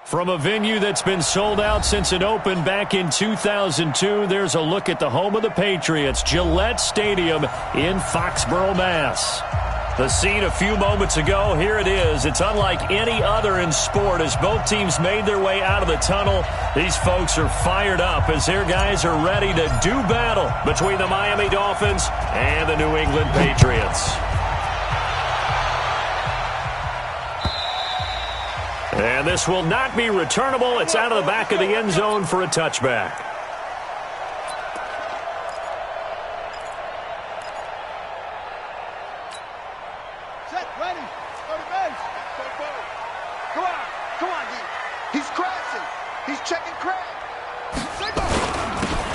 From a venue that's been sold out since it opened back in 2002, there's a look at the home of the Patriots, Gillette Stadium in Foxborough, Mass. The scene a few moments ago, here it is. It's unlike any other in sport as both teams made their way out of the tunnel. These folks are fired up as their guys are ready to do battle between the Miami Dolphins and the New England Patriots. And this will not be returnable. It's out of the back of the end zone for a touchback. Set, ready. Go to base. Come on. Come on, D. He's crashing. He's checking crash.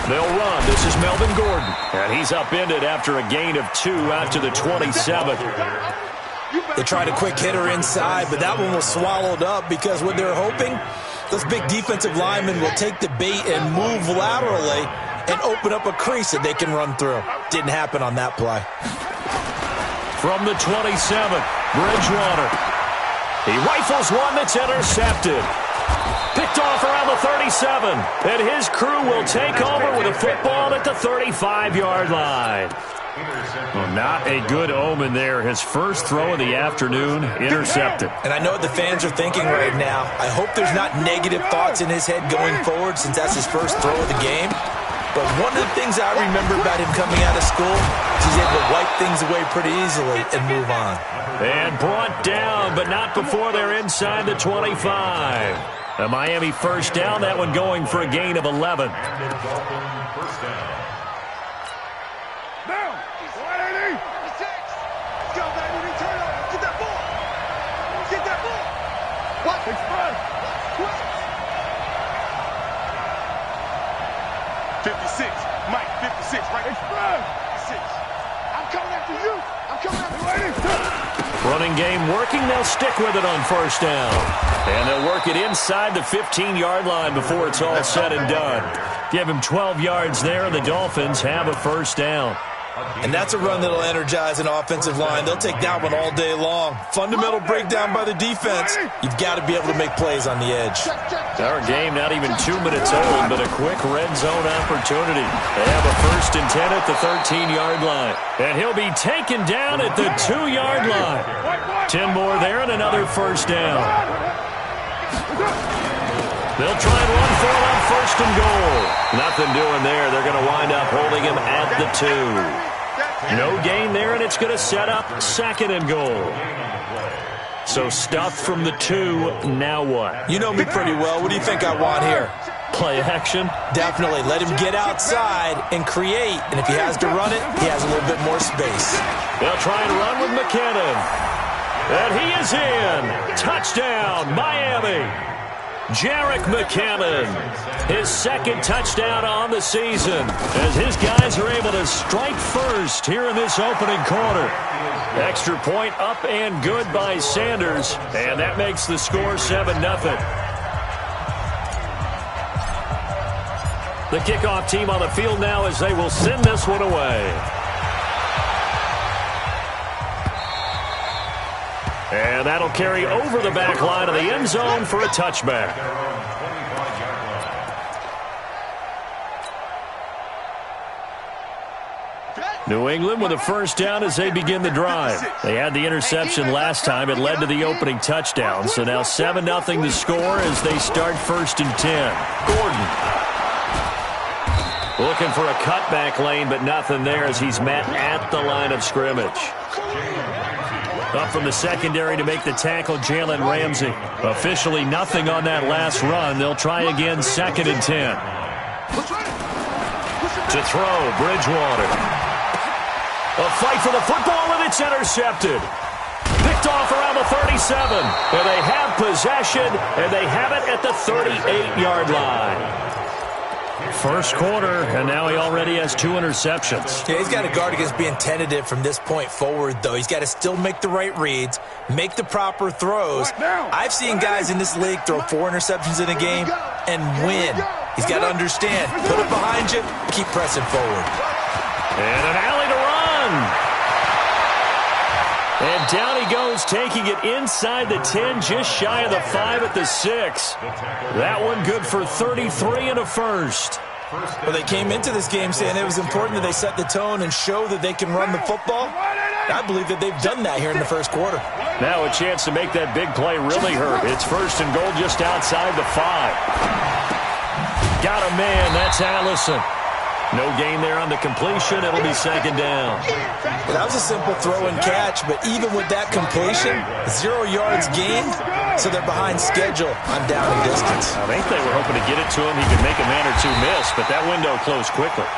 They'll run. This is Melvin Gordon. And he's upended after a gain of 2 out to the 27. They tried a quick hitter inside, but that one was swallowed up because what they're hoping, those big defensive linemen will take the bait and move laterally and open up a crease that they can run through. Didn't happen on that play. From the 27, Bridgewater. He rifles one that's intercepted. Picked off around the 37, and his crew will take over with a football at the 35-yard line. Well, not a good omen there. His first throw of the afternoon, intercepted. And I know what the fans are thinking right now. I hope there's not negative thoughts in his head going forward since that's his first throw of the game. But one of the things I remember about him coming out of school is he's able to wipe things away pretty easily and move on. And brought down, but not before they're inside the 25. A Miami first down, that one going for a gain of 11. Running game working. They'll stick with it on first down. And they'll work it inside the 15-yard line before it's all said and done. Give him 12 yards there, and the Dolphins have a first down. And that's a run that'll energize an offensive line. They'll take that one all day long. Fundamental breakdown by the defense. You've got to be able to make plays on the edge. Our game not even 2 minutes old, but a quick red zone opportunity. They have a 1st and 10 at the 13-yard line. And he'll be taken down at the 2-yard line. 10 more there and another first down. They'll try and run for it on 1st and goal. Nothing doing there. They're going to wind up holding him at the 2. No gain there, and it's going to set up 2nd and goal. So stuffed from the 2. Now what? You know me pretty well. What do you think I want here? Play action? Definitely. Let him get outside and create. And if he has to run it, he has a little bit more space. They'll try and run with McKinnon. And he is in. Touchdown, Miami. Jerick McKinnon, his 2nd touchdown on the season as his guys are able to strike first here in this opening quarter. Extra point up and good by Sanders, and that makes the score 7-0. The kickoff team on the field now as they will send this one away. And that'll carry over the back line of the end zone for a touchback. New England with a first down as they begin the drive. They had the interception last time. It led to the opening touchdown. So now 7-0 the score as they start 1st and 10. Gordon looking for a cutback lane, but nothing there as he's met at the line of scrimmage. Up from the secondary to make the tackle, Jalen Ramsey. Officially nothing on that last run. They'll try again 2nd and 10. To throw, Bridgewater. A fight for the football, and it's intercepted. Picked off around the 37. And they have possession, and they have it at the 38-yard line. First quarter, and now he already has 2 interceptions. Yeah, he's got to guard against being tentative from this point forward, though. He's got to still make the right reads, make the proper throws. I've seen guys in this league throw 4 interceptions in a game and win. He's got to understand, put it behind you, keep pressing forward. And an alley to run. And down he goes, taking it inside the 10, just shy of the 5 at the 6. That one good for 33 and a first. Well, they came into this game saying it was important that they set the tone and show that they can run the football. I believe that they've done that here in the first quarter. Now a chance to make that big play really hurt. It's first and goal just outside the 5. Got a man. That's Allison. No gain there on the completion. It'll be second down. Well, that was a simple throw and catch, but even with that completion, 0 yards gained, so they're behind schedule on down and distance. I think they were hoping to get it to him. He could make a man or two miss, but that window closed quickly.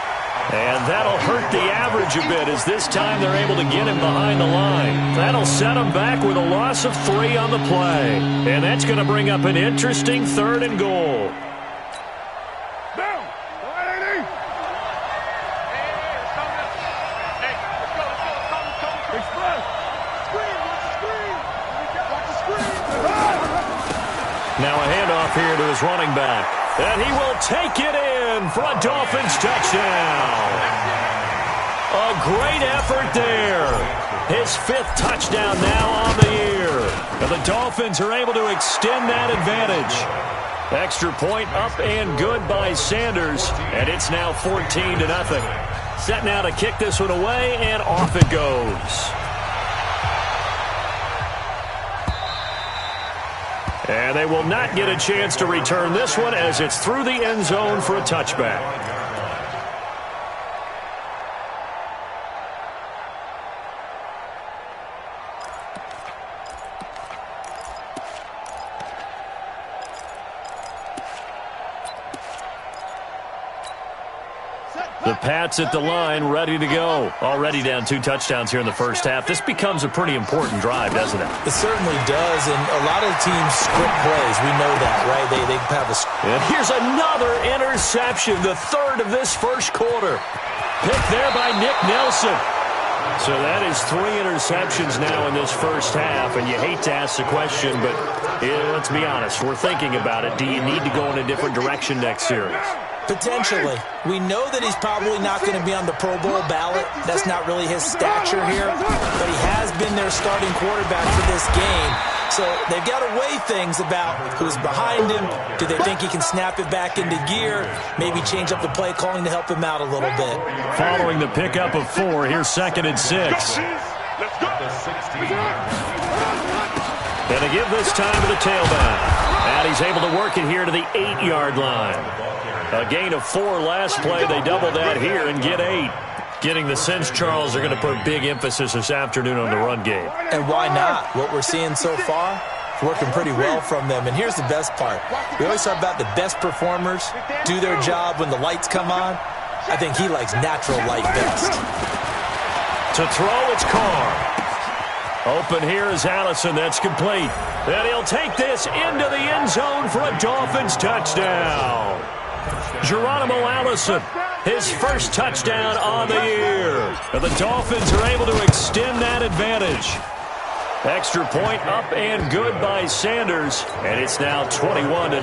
And that'll hurt the average a bit as this time they're able to get him behind the line. That'll set him back with a loss of 3 on the play. And that's going to bring up an interesting third and goal. Now a handoff here to his running back. And he will take it in for a Dolphins touchdown. A great effort there. His 5th touchdown now on the year. And the Dolphins are able to extend that advantage. Extra point up and good by Sanders. And it's now 14-0. Set now to kick this one away, and off it goes. And they will not get a chance to return this one as it's through the end zone for a touchback. The Pats at the line, ready to go. Already down 2 touchdowns here in the first half. This becomes a pretty important drive, doesn't it? It certainly does, and a lot of teams script plays. We know that, right? They have a... And here's another interception, the 3rd of this first quarter. Picked there by Nick Nelson. So that is 3 interceptions now in this first half, and you hate to ask the question, but let's be honest. We're thinking about it. Do you need to go in a different direction next series? Potentially. We know that he's probably not going to be on the Pro Bowl ballot. That's not really his stature here. But he has been their starting quarterback for this game. So they've got to weigh things about who's behind him. Do they think he can snap it back into gear? Maybe change up the play calling to help him out a little bit. Following the pickup of 4, here's 2nd and 6. And to give this time to the tailback. And he's able to work it here to the 8-yard line. A gain of 4 last play. They double that here and get 8. Getting the sense, Charles, are going to put big emphasis this afternoon on the run game. And why not? What we're seeing so far, working pretty well from them. And here's the best part. We always talk about the best performers do their job when the lights come on. I think he likes natural light best. To throw, it's Carr. Open here is Allison. That's complete. And he'll take this into the end zone for a Dolphins touchdown. Geronimo Allison, his first touchdown on the year. And the Dolphins are able to extend that advantage. Extra point up and good by Sanders. And it's now 21-0.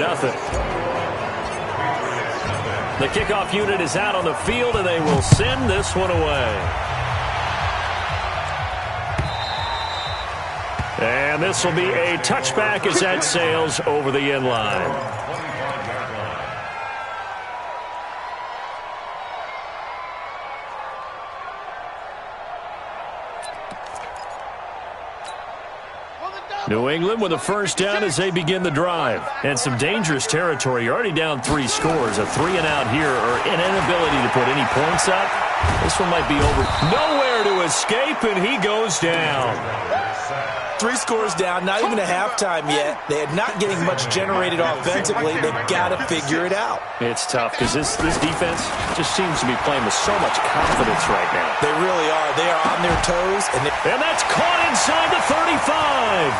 The kickoff unit is out on the field, and they will send this one away. And this will be a touchback as that sails over the end line. New England with a first down as they begin the drive. And some dangerous territory. You're already down 3 scores. A 3-and-out here or an inability to put any points up. This one might be over. Nowhere to escape, and he goes down. 3 scores down, not even a halftime yet. They are not getting much generated offensively. They've got to figure it out. It's tough because this defense just seems to be playing with so much confidence right now. They really are. They are on their toes. And that's caught inside the 35.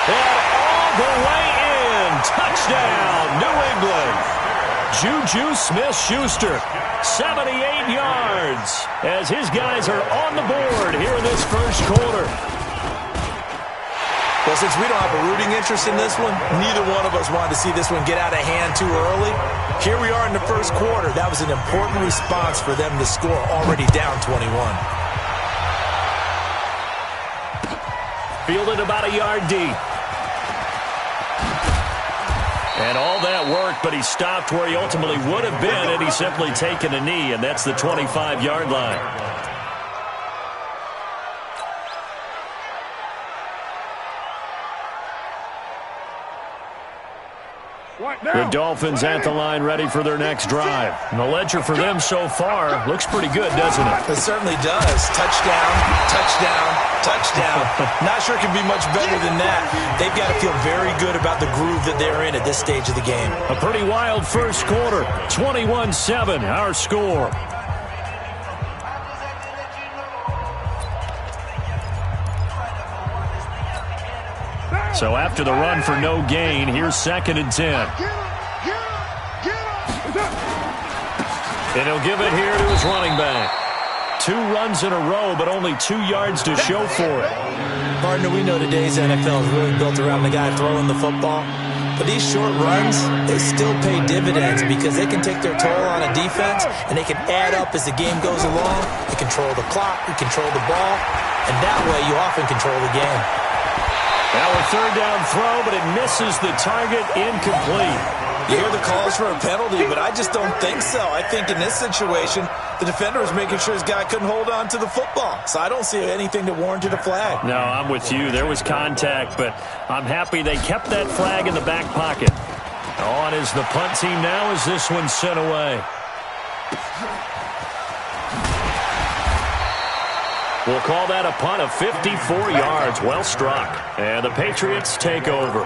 And all the way in. Touchdown, New England. Juju Smith-Schuster, 78 yards, as his guys are on the board here in this first quarter. Well, since we don't have a rooting interest in this one, neither one of us wanted to see this one get out of hand too early. Here we are in the first quarter. That was an important response for them to score, already down 21. Fielded about a yard deep. And all that worked, but he stopped where he ultimately would have been, and he's simply taken a knee, and that's the 25-yard line. The Dolphins at the line ready for their next drive. And the ledger for them so far looks pretty good, doesn't it? It certainly does. Touchdown, touchdown, touchdown. Not sure it can be much better than that. They've got to feel very good about the groove that they're in at this stage of the game. A pretty wild first quarter. 21-7, our score. So after the run for no gain, here's 2nd and 10. And he'll give it here to his running back. 2 runs in a row, but only 2 yards to show for it. Partner, we know today's NFL is really built around the guy throwing the football. But these short runs, they still pay dividends because they can take their toll on a defense, and they can add up as the game goes along. You control the clock, you control the ball, and that way you often control the game. Now a 3rd down throw, but it misses the target, incomplete. You hear the calls for a penalty, but I just don't think so. I think in this situation, the defender was making sure his guy couldn't hold on to the football. So I don't see anything that warranted a flag. No, I'm with you. There was contact, but I'm happy they kept that flag in the back pocket. On is the punt team now as this one's sent away. We'll call that a punt of 54 yards. Well struck. And the Patriots take over.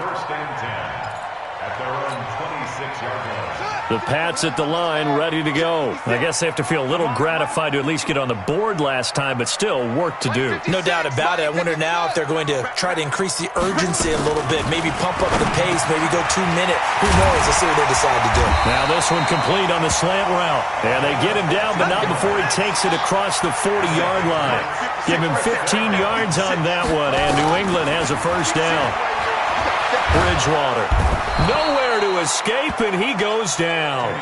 The Pats at the line, ready to go. I guess they have to feel a little gratified to at least get on the board last time, but still work to do. No doubt about it. I wonder now if they're going to try to increase the urgency a little bit, maybe pump up the pace, maybe go 2 minute. Who knows? Let's see what they decide to do. Now this one complete on the slant route. And they get him down, but not before he takes it across the 40-yard line. Give him 15 yards on that one, and New England has a first down. Bridgewater. Nowhere to escape, and he goes down.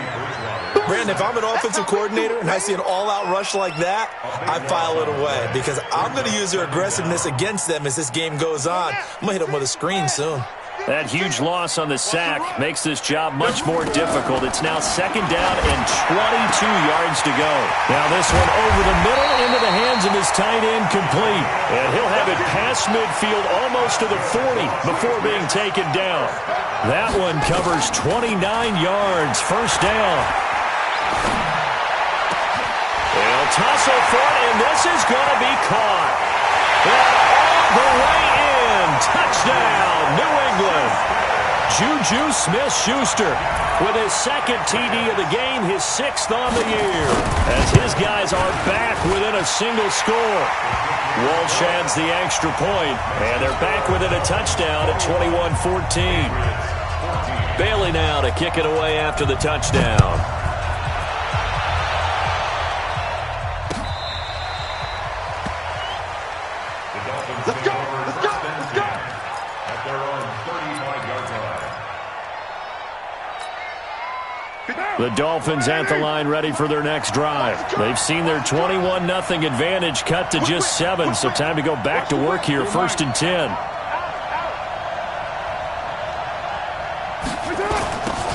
Brandon, if I'm an offensive coordinator and I see an all-out rush like that, I file it away because I'm going to use their aggressiveness against them as this game goes on. I'm going to hit them with a screen soon. That huge loss on the sack makes this job much more difficult. It's now 2nd down and 22 yards to go. Now this one over the middle into the hands of his tight end, complete. And he'll have it past midfield almost to the 40 before being taken down. That one covers 29 yards. First down. They'll tussle for it, and this is going to be caught. And all the way in. Touchdown, New England. Juju Smith-Schuster with his 2nd TD of the game, his 6th on the year, as his guys are back within a single score. Walsh adds the extra point, and they're back within a touchdown at 21-14. Bailey now to kick it away after the touchdown. Let's go! Let's go! Let's go! At their own 35-yard line. The Dolphins at the line ready for their next drive. They've seen their 21-0 advantage cut to just 7, so time to go back to work here. 1st and 10.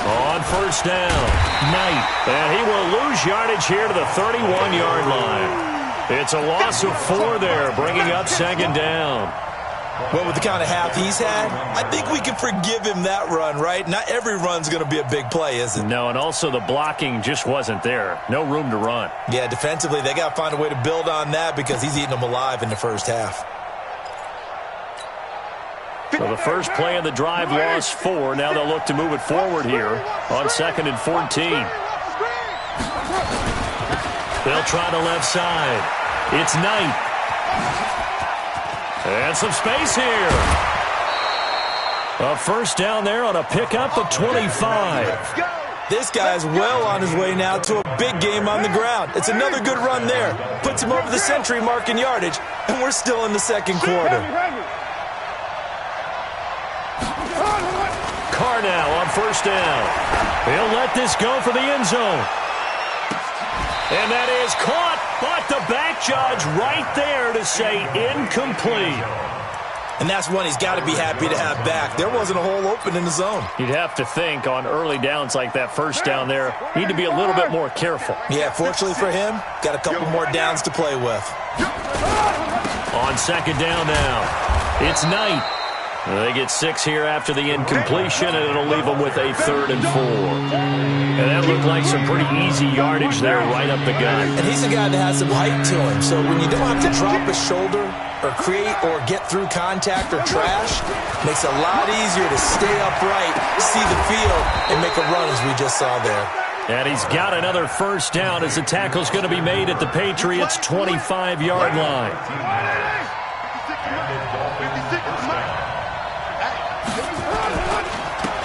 On first down, Knight. And he will lose yardage here to the 31-yard line. It's a loss of 4 there, bringing up 2nd down. Well, with the kind of half he's had, I think we can forgive him that run, right? Not every run's going to be a big play, is it? No, and also the blocking just wasn't there. No room to run. Yeah, defensively, they got to find a way to build on that because he's eating them alive in the first half. So the first play of the drive lost 4. Now they'll look to move it forward here on 2nd and 14. They'll try the left side. It's Knight. And some space here. A first down there on a pickup of 25. This guy's well on his way now to a big game on the ground. It's another good run there. Puts him over the century mark in yardage, and we're still in the 2nd quarter. Carr now on first down. He'll let this go for the end zone. And that is caught, but the back judge right there to say incomplete. And that's one he's got to be happy to have back. There wasn't a hole open in the zone. You'd have to think on early downs like that first down there, need to be a little bit more careful. Yeah, fortunately for him, got a couple more downs to play with. On second down now, it's Knight. They get 6 here after the incompletion, and it'll leave them with a 3rd and 4. And that looked like some pretty easy yardage there right up the gut. And he's a guy that has some height to him, so when you don't have to drop a shoulder or create or get through contact or trash, makes it a lot easier to stay upright, see the field, and make a run as we just saw there. And he's got another first down as the tackle's going to be made at the Patriots' 25-yard line.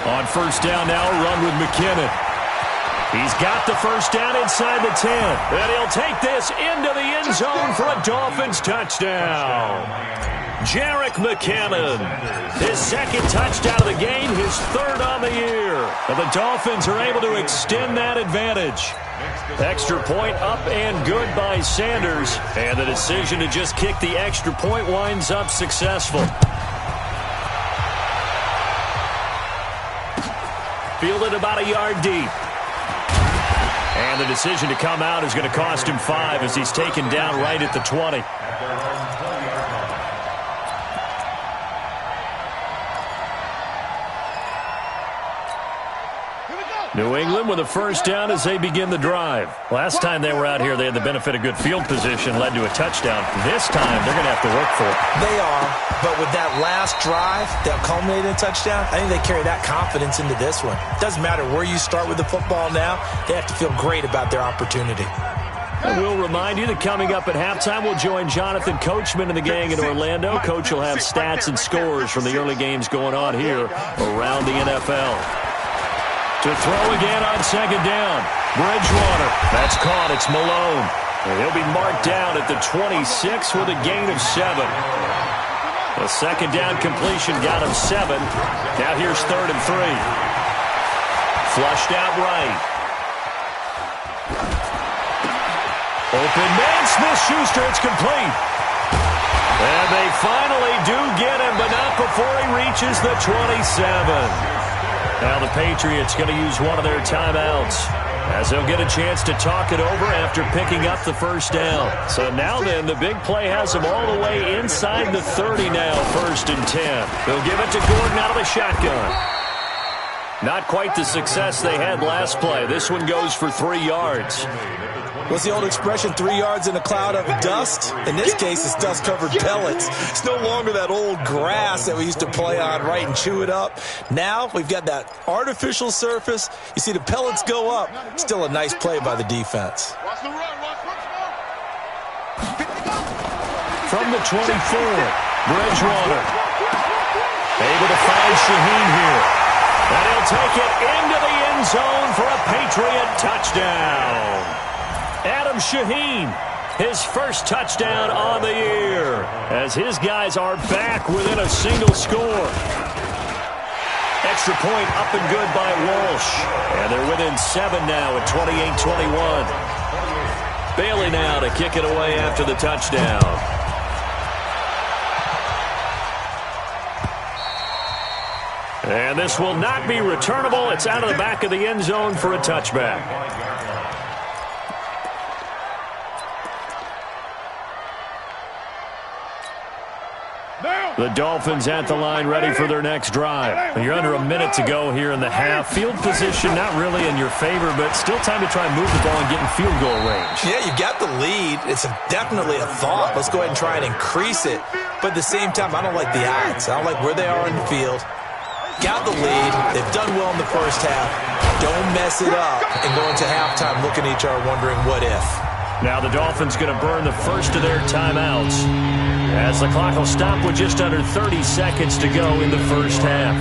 On first down now, run with McKinnon. He's got the first down inside the 10. And he'll take this into the end zone for a Dolphins touchdown. Jerick McKinnon, his 2nd touchdown of the game, his 3rd on the year. And the Dolphins are able to extend that advantage. Extra point up and good by Sanders. And the decision to just kick the extra point winds up successful. Fielded about a yard deep. And the decision to come out is going to cost him 5 as he's taken down right at the 20. New England with a first down as they begin the drive. Last time they were out here, they had the benefit of good field position, led to a touchdown. This time, they're going to have to work for it. They are, but with that last drive that culminated in a touchdown, I think they carry that confidence into this one. Doesn't matter where you start with the football now, they have to feel great about their opportunity. And we'll remind you that coming up at halftime, we'll join Jonathan Coachman and the gang in Orlando. Coach will have stats and scores from the early games going on here around the NFL. To throw again on second down. Bridgewater. That's caught. It's Malone. And he'll be marked down at the 26 with a gain of 7. The second down completion got him 7. Now here's 3rd and 3. Flushed out right. Open man, Smith-Schuster. It's complete. And they finally do get him, but not before he reaches the 27. Now the Patriots going to use one of their timeouts as they'll get a chance to talk it over after picking up the first down. So now then, the big play has them all the way inside the 30 now, 1st and 10. They'll give it to Gordon out of the shotgun. Not quite the success they had last play. This one goes for 3 yards. What's the old expression, 3 yards in a cloud of dust? In this case, it's dust-covered pellets. It's no longer that old grass that we used to play on, right, and chew it up. Now we've got that artificial surface. You see the pellets go up. Still a nice play by the defense. From the 24, Bridgewater. Able to find Shaheen here. And he'll take it into the end zone for a Patriot touchdown. Adam Shaheen, his first touchdown on the year, as his guys are back within a single score. Extra point up and good by Walsh. And they're within 7 now at 28-21. Bailey now to kick it away after the touchdown. And this will not be returnable. It's out of the back of the end zone for a touchback. The Dolphins at the line ready for their next drive. You're under a minute to go here in the half. Field position not really in your favor, but still time to try and move the ball and get in field goal range. Yeah, you got the lead. It's definitely a thought. Let's go ahead and try and increase it. But at the same time, I don't like the odds. I don't like where they are in the field. Got the lead. They've done well in the first half. Don't mess it up and go into halftime looking at each other wondering what if. Now the Dolphins going to burn the first of their timeouts as the clock will stop with just under 30 seconds to go in the first half.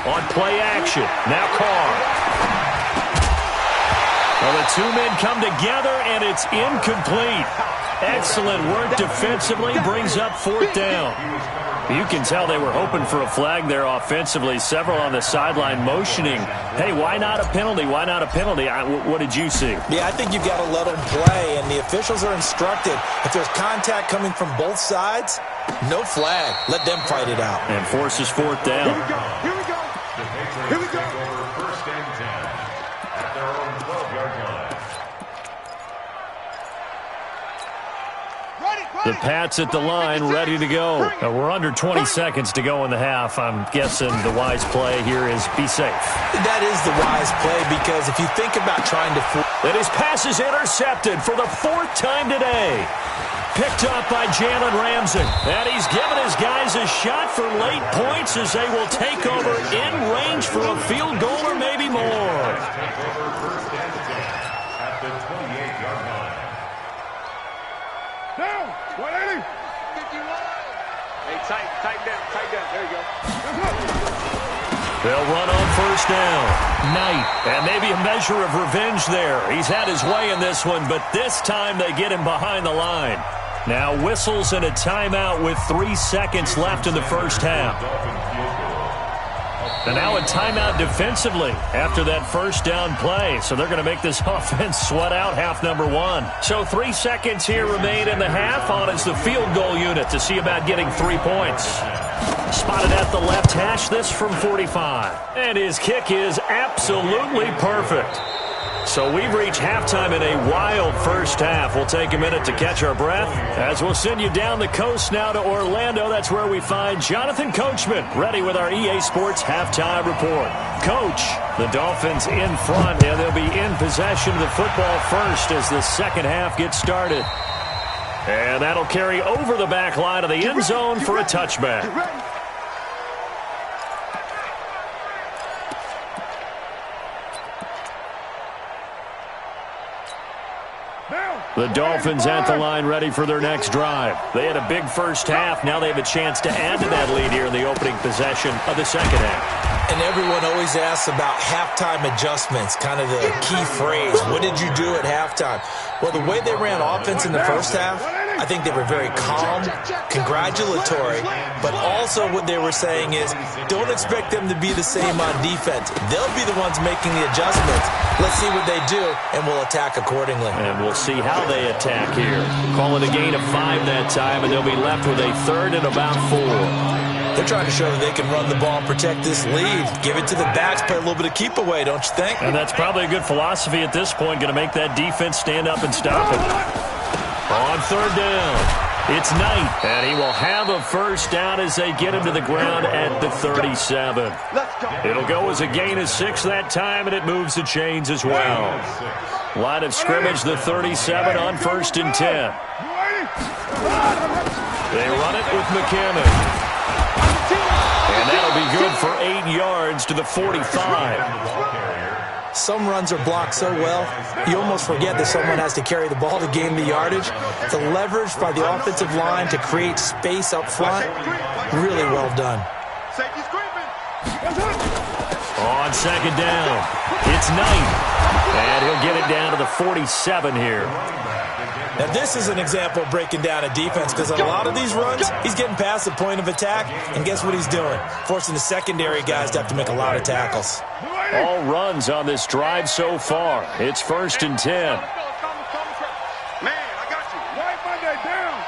On play action, now Carr. Well, the two men come together, and it's incomplete. Excellent work defensively, brings up fourth down. You can tell they were hoping for a flag there offensively. Several on the sideline motioning, hey, why not a penalty? Why not a penalty? What did you see? Yeah, I think you've got to let them play, and the officials are instructed. If there's contact coming from both sides, no flag. Let them fight it out. And forces fourth down. Here we go. Here we go. Here we go. First and 10 at their own 12-yard line. The Pats at the line, ready to go. We're under 20 seconds to go in the half. I'm guessing the wise play here is be safe. That is the wise play, because if you think about trying to... And his pass is intercepted for the fourth time today. Picked up by Jalen Ramsey. And he's given his guys a shot for late points as they will take over in range for a field goal or maybe more. Take over first and 10 at the 28-yard line. Down. 180. 51. Hey, tight down. There you go. They'll run on first down. Knight. And maybe a measure of revenge there. He's had his way in this one, but this time they get him behind the line. Now whistles and a timeout with 3 seconds left in the first half. And now a timeout defensively after that first down play. So they're going to make this offense sweat out half number one. So 3 seconds here remain in the half. On is the field goal unit to see about getting 3 points. Spotted at the left hash, this from 45. And his kick is absolutely perfect. So we've reached halftime in a wild first half. We'll take a minute to catch our breath as we'll send you down the coast now to Orlando. That's where we find Jonathan Coachman ready with our EA Sports halftime report. Coach, the Dolphins in front, and they'll be in possession of the football first as the second half gets started. And that'll carry over the back line of the end zone for a touchback. The Dolphins at the line ready for their next drive. They had a big first half. Now they have a chance to add to that lead here in the opening possession of the second half. And everyone always asks about halftime adjustments, kind of the key phrase. What did you do at halftime? Well, the way they ran offense in the first half, I think they were very calm, congratulatory, but also what they were saying is don't expect them to be the same on defense. They'll be the ones making the adjustments. Let's see what they do, and we'll attack accordingly. And we'll see how they attack here. Call it a gain of 5 that time, and they'll be left with a third and about 4. They're trying to show that they can run the ball and protect this lead. Give it to the backs, play a little bit of keep away, don't you think? And that's probably a good philosophy at this point, going to make that defense stand up and stop it. On third down, it's Knight, and he will have a first down as they get him to the ground at the 37. It'll go as a gain of 6 that time, and it moves the chains as well. Line of scrimmage, the 37 on first and 10. They run it with McCammon. And that'll be good for 8 yards to the 45. Some runs are blocked so well, you almost forget that someone has to carry the ball to gain the yardage. The leverage by the offensive line to create space up front, really well done. On second down, it's Knight. And he'll get it down to the 47 here. Now, this is an example of breaking down a defense, because on a lot of these runs, he's getting past the point of attack, and guess what he's doing? Forcing the secondary guys to have to make a lot of tackles. All runs on this drive so far. It's first and 10. Man, I got you. White Monday down.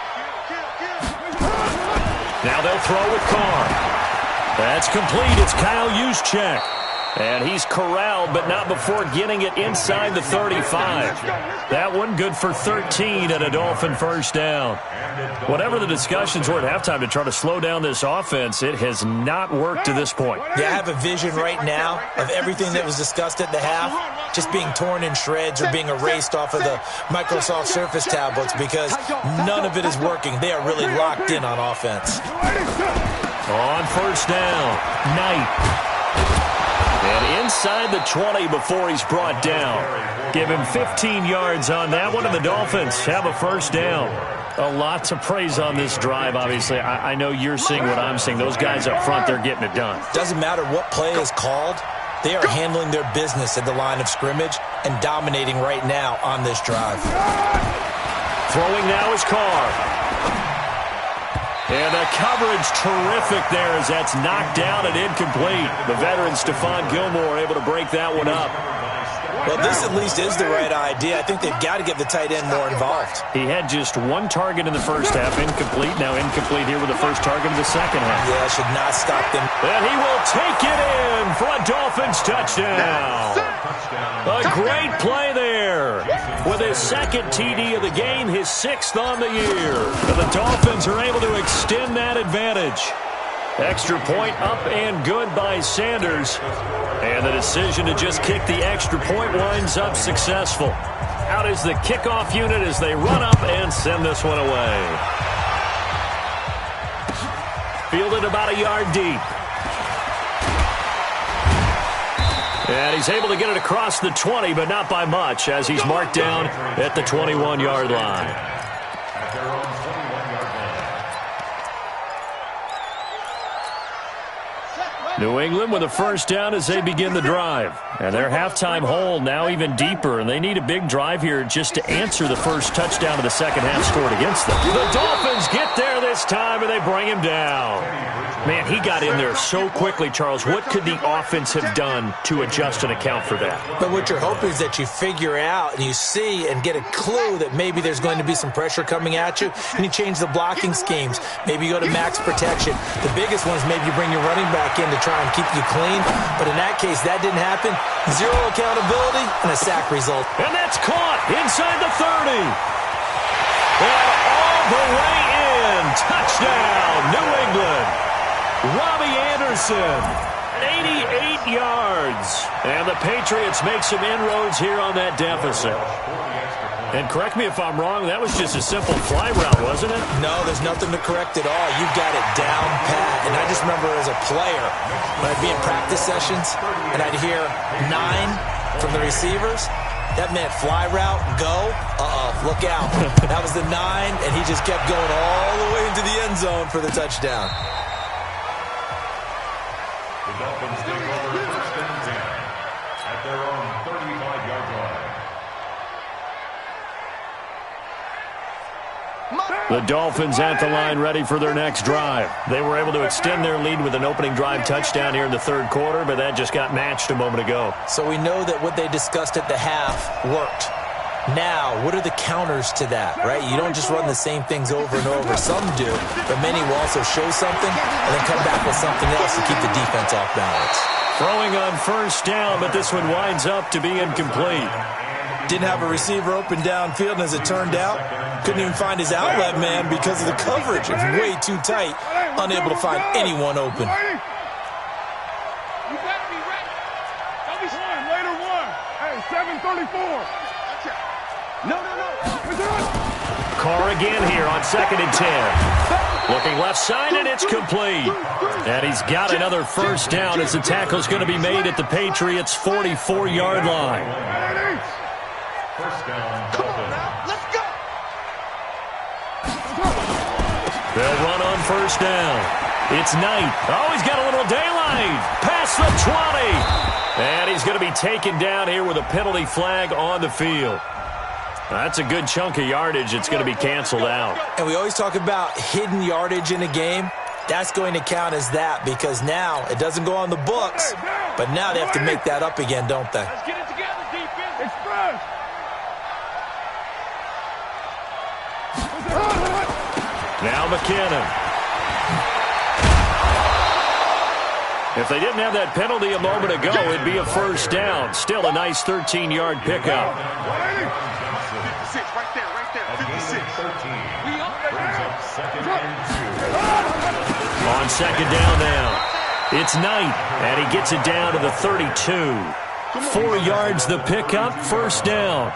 Now they'll throw with Carr. That's complete. It's Kyle Juszczyk. And he's corralled, but not before getting it inside the 35. That one good for 13 and a Dolphin first down. Whatever the discussions were at halftime to try to slow down this offense, it has not worked to this point. Yeah, I have a vision right now of everything that was discussed at the half just being torn in shreds or being erased off of the Microsoft Surface tablets, because none of it is working. They are really locked in on offense. On first down, Knight. And inside the 20 before he's brought down. Give him 15 yards on that one, and the Dolphins have a first down. A lot to praise on this drive, obviously. I know you're seeing what I'm seeing. Those guys up front, they're getting it done. Doesn't matter what play is called. They are handling their business at the line of scrimmage and dominating right now on this drive. Throwing now is Carr. And the coverage terrific there as that's knocked down and incomplete. The veteran Stephon Gilmore able to break that one up. Well, this at least is the right idea. I think they've got to get the tight end more involved. He had just one target in the first half, incomplete. Now incomplete here with the first target of the second half. Yeah, should not stop them. And he will take it in for a Dolphins touchdown. A great play there. With his second TD of the game, his 6th on the year. And the Dolphins are able to extend that advantage. Extra point up and good by Sanders. And the decision to just kick the extra point winds up successful. Out is the kickoff unit as they run up and send this one away. Fielded about a yard deep. And he's able to get it across the 20, but not by much, as he's marked down at the 21-yard line. At their own 21-yard line. New England with a first down as they begin the drive. And their halftime hole now even deeper, and they need a big drive here just to answer the first touchdown of the second half scored against them. The Dolphins get there this time, and they bring him down. Man, he got in there so quickly, Charles. What could the offense have done to adjust and account for that? But what you're hoping is that you figure out and you see and get a clue that maybe there's going to be some pressure coming at you, and you change the blocking schemes. Maybe you go to max protection. The biggest one is maybe you bring your running back in to try and keep you clean. But in that case, that didn't happen. Zero accountability and a sack result. And that's caught inside the 30. And all the way in. Touchdown, New England. Robbie Anderson, 88 yards. And the Patriots make some inroads here on that deficit. And correct me if I'm wrong, that was just a simple fly route, wasn't it? No, there's nothing to correct at all. You've got it down pat. And I just remember as a player, when I'd be in practice sessions, and I'd hear 9 from the receivers, that meant fly route, go, look out. That was the 9, and he just kept going all the way into the end zone for the touchdown. The Dolphins take over first and 10 at their own 35-yard line. The Dolphins at the line ready for their next drive. They were able to extend their lead with an opening drive touchdown here in the third quarter, but that just got matched a moment ago. So we know that what they discussed at the half worked. Now, what are the counters to that, right? You don't just run the same things over and over. Some do, but many will also show something and then come back with something else to keep the defense off balance. Throwing on first down, but this one winds up to be incomplete. Didn't have a receiver open downfield, and as it turned out, couldn't even find his outlet man because of the coverage. It's way too tight, unable to find anyone open. You better be ready. Don't be one, later one. Hey, 7:34. No. Carr again here on 2nd and 10. Looking left side, and it's complete. And he's got another first down as the tackle's going to be made at the Patriots' 44-yard line. First down, Come on now, let's go. They'll run on first down. It's Knight. Oh, he's got a little daylight. Past the 20. And he's going to be taken down here with a penalty flag on the field. That's a good chunk of yardage. It's going to be canceled out. And we always talk about hidden yardage in a game. That's going to count as that because now it doesn't go on the books, but now they have to make that up again, don't they? Let's get it together, defense. Express. Now McKinnon. If they didn't have that penalty a moment ago, it'd be a first down. Still a nice 13-yard pickup. 56, right there, 56. 13. Brings up 2nd and 2. On second down now. It's Knight, and he gets it down to the 32. 4 yards the pickup, first down.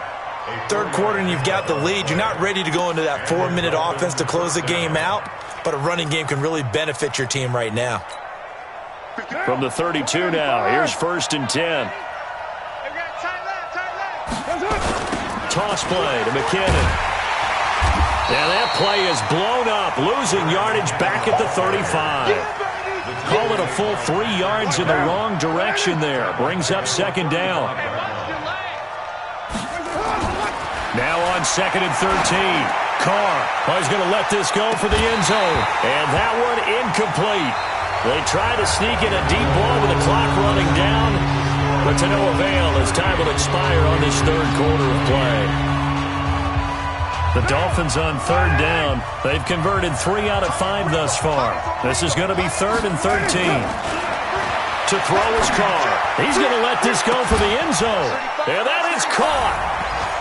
Third quarter and you've got the lead. You're not ready to go into that 4-minute offense to close the game out, but a running game can really benefit your team right now. From the 32 now, here's 1st and 10. Toss play to McKinnon. And that play is blown up, losing yardage back at the 35. Call it a full 3 yards in the wrong direction there. Brings up second down. Now on 2nd and 13. Carr is going to let this go for the end zone. And that one incomplete. They try to sneak in a deep ball with the clock running down, but to no avail as time will expire on this third quarter of play. The Dolphins on 3rd down. They've converted 3 out of 5 thus far. This is going to be 3rd and 13. To throw is Carr. He's going to let this go for the end zone. And that is caught.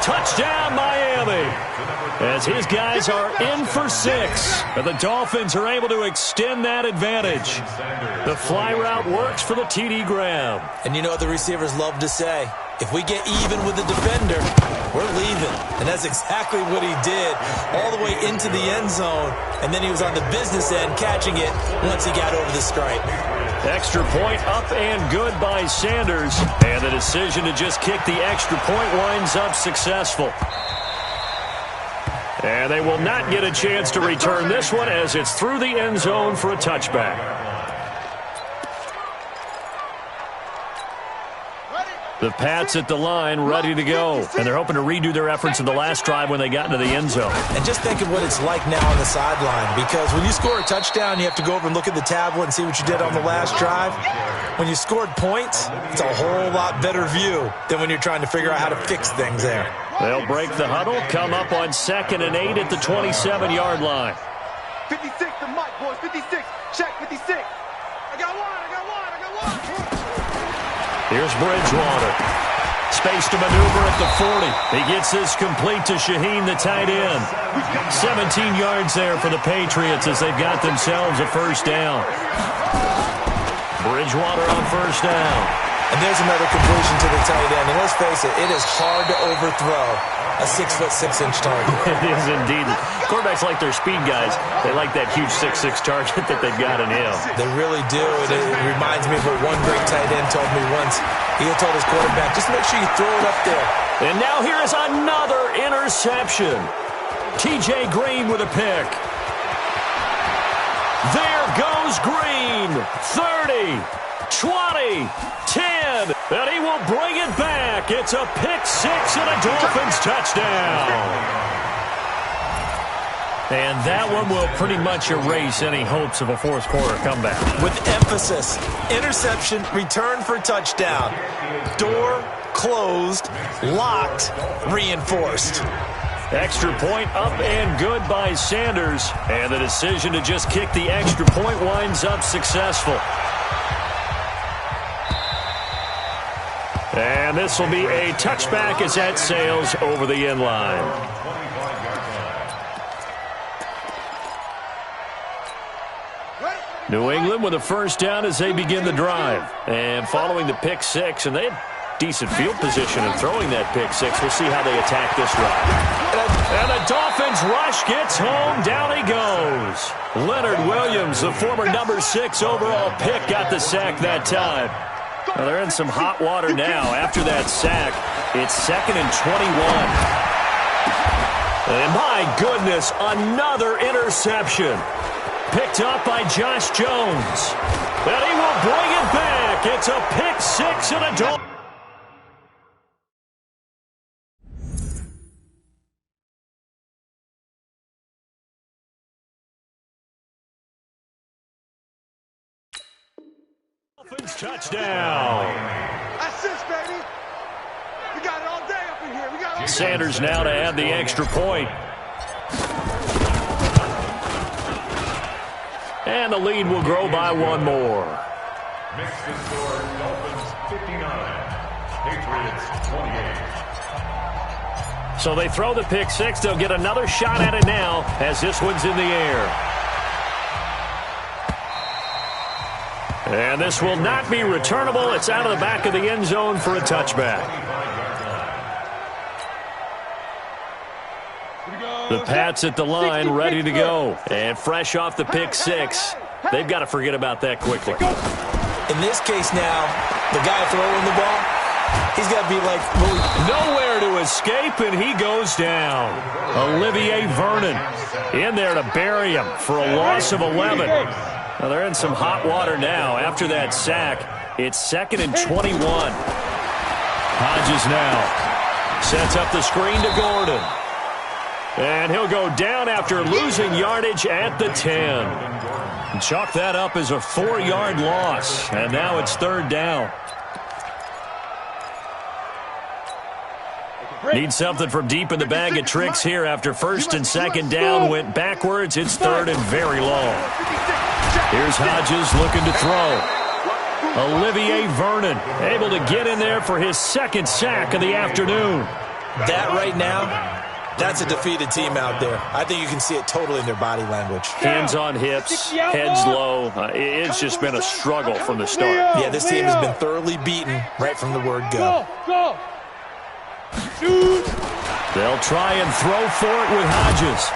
Touchdown, Miami. As his guys are in for 6. But the Dolphins are able to extend that advantage. The fly route works for the TD Graham. And you know what the receivers love to say? If we get even with the defender, we're leaving. And that's exactly what he did all the way into the end zone. And then he was on the business end catching it once he got over the stripe. Extra point up and good by Sanders. And the decision to just kick the extra point winds up successful. And they will not get a chance to return this one as it's through the end zone for a touchback. The Pats at the line, ready to go. And they're hoping to redo their efforts in the last drive when they got into the end zone. And just think of what it's like now on the sideline. Because when you score a touchdown, you have to go over and look at the tablet and see what you did on the last drive. When you scored points, it's a whole lot better view than when you're trying to figure out how to fix things there. They'll break the huddle, come up on 2nd and 8 at the 27-yard line. 56 to Mike, boys. 56. Check 56. I got one. Here's Bridgewater. Space to maneuver at the 40. He gets this complete to Shaheen, the tight end. 17 yards there for the Patriots as they've got themselves a first down. Bridgewater on first down. And there's another completion to the tight end. And let's face it is hard to overthrow a 6'6" target. It is indeed. Quarterbacks like their speed guys. They like that huge 6'6" target that they've got in him. They really do. And it reminds me of what one great tight end told me once. He had told his quarterback, just make sure you throw it up there. And now here is another interception. TJ Green with a pick. There goes Green. 30, 20, 10, and he will bring it back. It's a pick 6 and a Dolphins touchdown. And that one will pretty much erase any hopes of a fourth quarter comeback. With emphasis, interception, return for touchdown. Door closed, locked, reinforced. Extra point up and good by Sanders. And the decision to just kick the extra point winds up successful. And this will be a touchback as that sails over the end line. New England with a first down as they begin the drive. And following the pick 6, and they had decent field position in throwing that pick 6. We'll see how they attack this drive. And the Dolphins rush gets home. Down he goes. Leonard Williams, the former number 6 overall pick, got the sack that time. Well, they're in some hot water now. After that sack, it's 2nd and 21. And my goodness, another interception. Picked up by Josh Jones. And he will bring it back. It's a pick 6 and a Dolphins. Touchdown. Assist, baby. We got it all day up in here. We got Sanders now to add the extra point. And the lead will grow by one more. Makes the score Dolphins 59, Patriots 28. So they throw the pick 6. They'll get another shot at it now as this one's in the air. And this will not be returnable. It's out of the back of the end zone for a touchback. The Pats at the line, ready to go. And fresh off the pick 6. They've got to forget about that quickly. In this case now, the guy throwing the ball, he's got to be like, nowhere to escape, and he goes down. Olivier Vernon in there to bury him for a loss of 11. Well, they're in some hot water now. After that sack, it's 2nd and 21. Hodges now sets up the screen to Gordon. And he'll go down after losing yardage at the 10. Chalk that up as a 4-yard loss. And now it's 3rd down. Need something from deep in the bag of tricks here after 1st and 2nd down went backwards. It's 3rd and very long. Here's Hodges looking to throw. Olivier Vernon able to get in there for his 2nd sack of the afternoon. That right now, that's a defeated team out there. I think you can see it totally in their body language. Hands on hips, heads low. It's just been a struggle from the start. Yeah, this team has been thoroughly beaten right from the word go. They'll try and throw for it with Hodges.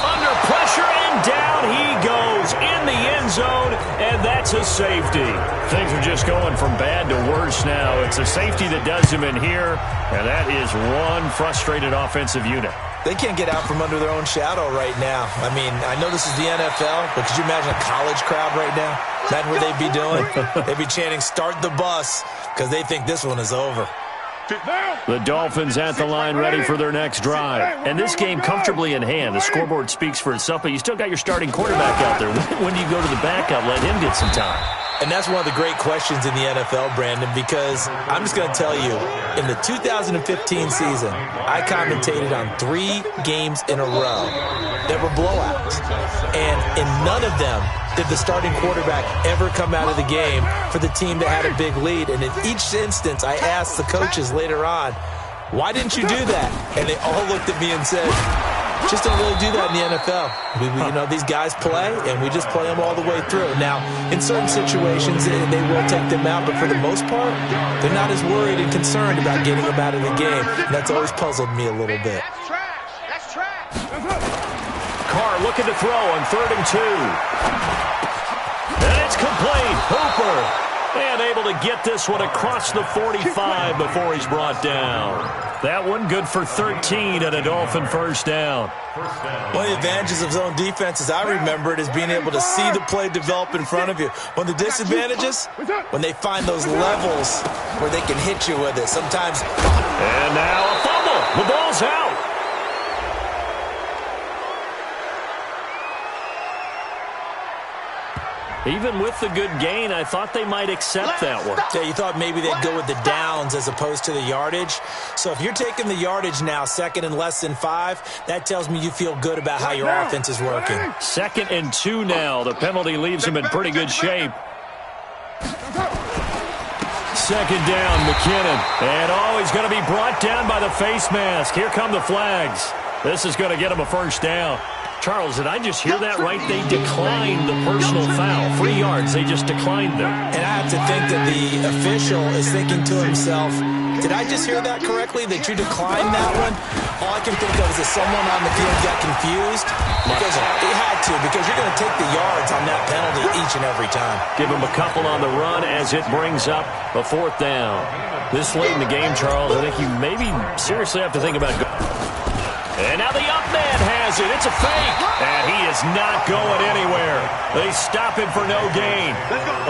Under pressure, and down he goes in the end zone, and that's a safety. Things are just going from bad to worse now. It's a safety that does him in here, and that is one frustrated offensive unit. They can't get out from under their own shadow right now. I mean, I know this is the NFL, but could you imagine a college crowd right now? Imagine what they'd be doing. They'd be chanting, "Start the bus," because they think this one is over. The Dolphins at the line ready for their next drive. And this game comfortably in hand. The scoreboard speaks for itself, but you still got your starting quarterback out there. When do you go to the backup, let him get some time? And that's one of the great questions in the NFL, Brandon, because I'm just going to tell you, in the 2015 season, I commentated on 3 games in a row that were blowouts. And in none of them did the starting quarterback ever come out of the game for the team that had a big lead. And in each instance, I asked the coaches later on, why didn't you do that? And they all looked at me and said, just don't really do that in the NFL. You know, these guys play, and we just play them all the way through. Now, in certain situations, they will take them out, but for the most part, they're not as worried and concerned about getting them out of the game. And that's always puzzled me a little bit. That's trash. That's trash. Carr looking to throw on 3rd and 2. And it's complete. Hooper. And able to get this one across the 45 before he's brought down. That one good for 13 and a Dolphin 1st down. One of the advantages of zone defense, as I remember it, is being able to see the play develop in front of you. One of the disadvantages, when they find those levels where they can hit you with it. Sometimes. And now a fumble. The ball's out. Even with the good gain, I thought they might accept that one. Yeah, you thought maybe they'd go with the downs as opposed to the yardage. So if you're taking the yardage now, 2nd and less than 5, that tells me you feel good about how your offense is working. 2nd and 2 now. The penalty leaves them in pretty good shape. 2nd down, McKinnon. And he's going to be brought down by the face mask. Here come the flags. This is going to get him a 1st down. Charles, did I just hear that right? They declined the personal foul. 3 yards, they just declined them. And I have to think that the official is thinking to himself, did I just hear that correctly, that you declined that one? All I can think of is that someone on the field got confused. Because he had to, because you're going to take the yards on that penalty each and every time. Give him a couple on the run as it brings up a 4th down. This late in the game, Charles, I think you maybe seriously have to think about going. And now the up man has it. It's a fake. And he is not going anywhere. They stop him for no gain.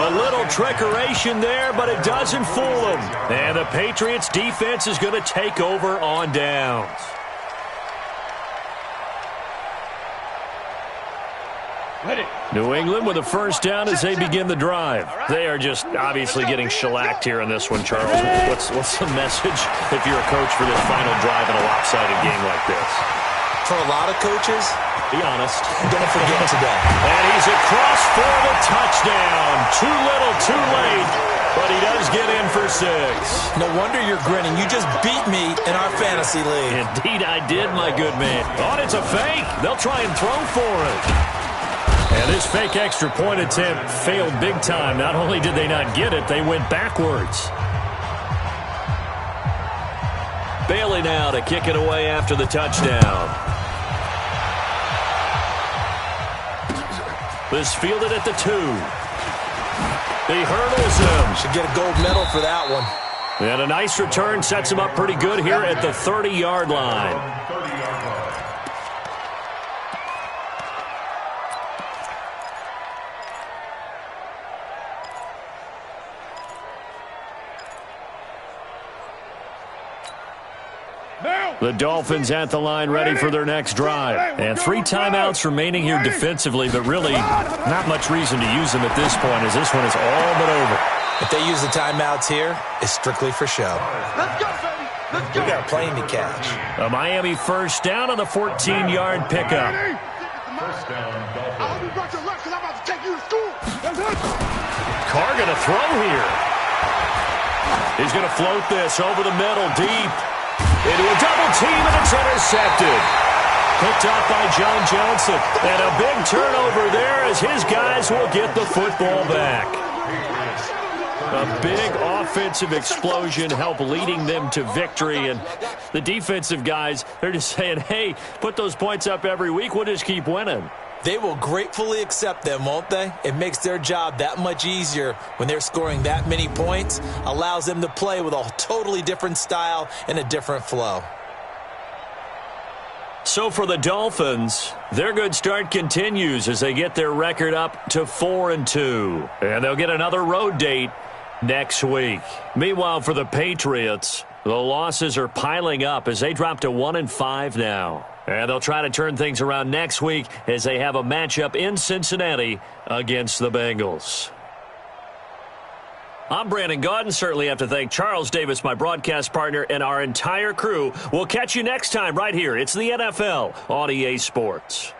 A little trickeration there, but it doesn't fool him. And the Patriots defense is going to take over on downs. New England with a 1st down as they begin the drive. They are just obviously getting shellacked here in this one, Charles. What's the message if you're a coach for this final drive in a lopsided game like this? For a lot of coaches, be honest, don't forget today. And he's across for the touchdown. Too little, too late, but he does get in for 6. No wonder you're grinning. You just beat me in our fantasy league. Indeed I did, my good man. Oh, it's a fake. They'll try and throw for it. And this fake extra point attempt failed big time. Not only did they not get it, they went backwards. Bailey now to kick it away after the touchdown. This fielded at the 2. He hurdles him. Should get a gold medal for that one. And a nice return sets him up pretty good here at the 30-yard line. The Dolphins at the line ready for their next drive. And 3 timeouts remaining here defensively, but really not much reason to use them at this point as this one is all but over. If they use the timeouts here, it's strictly for show. Let's go, baby. Let's go. We got a plane to catch. A Miami first down on the 14-yard pickup. First down, Dolphins. I'll be back to left because I'm about to take you to school. Carr going to throw here. He's going to float this over the middle, deep. Into a double team, and it's intercepted. Picked up by John Johnson. And a big turnover there as his guys will get the football back. A big offensive explosion helped leading them to victory. And the defensive guys, they're just saying, hey, put those points up every week. We'll just keep winning. They will gratefully accept them, won't they? It makes their job that much easier when they're scoring that many points. Allows them to play with a totally different style and a different flow. So for the Dolphins, their good start continues as they get their record up to 4-2. And they'll get another road date next week. Meanwhile, for the Patriots, the losses are piling up as they drop to 1-5 now. And they'll try to turn things around next week as they have a matchup in Cincinnati against the Bengals. I'm Brandon Gaudin. Certainly have to thank Charles Davis, my broadcast partner, and our entire crew. We'll catch you next time right here. It's the NFL on EA Sports.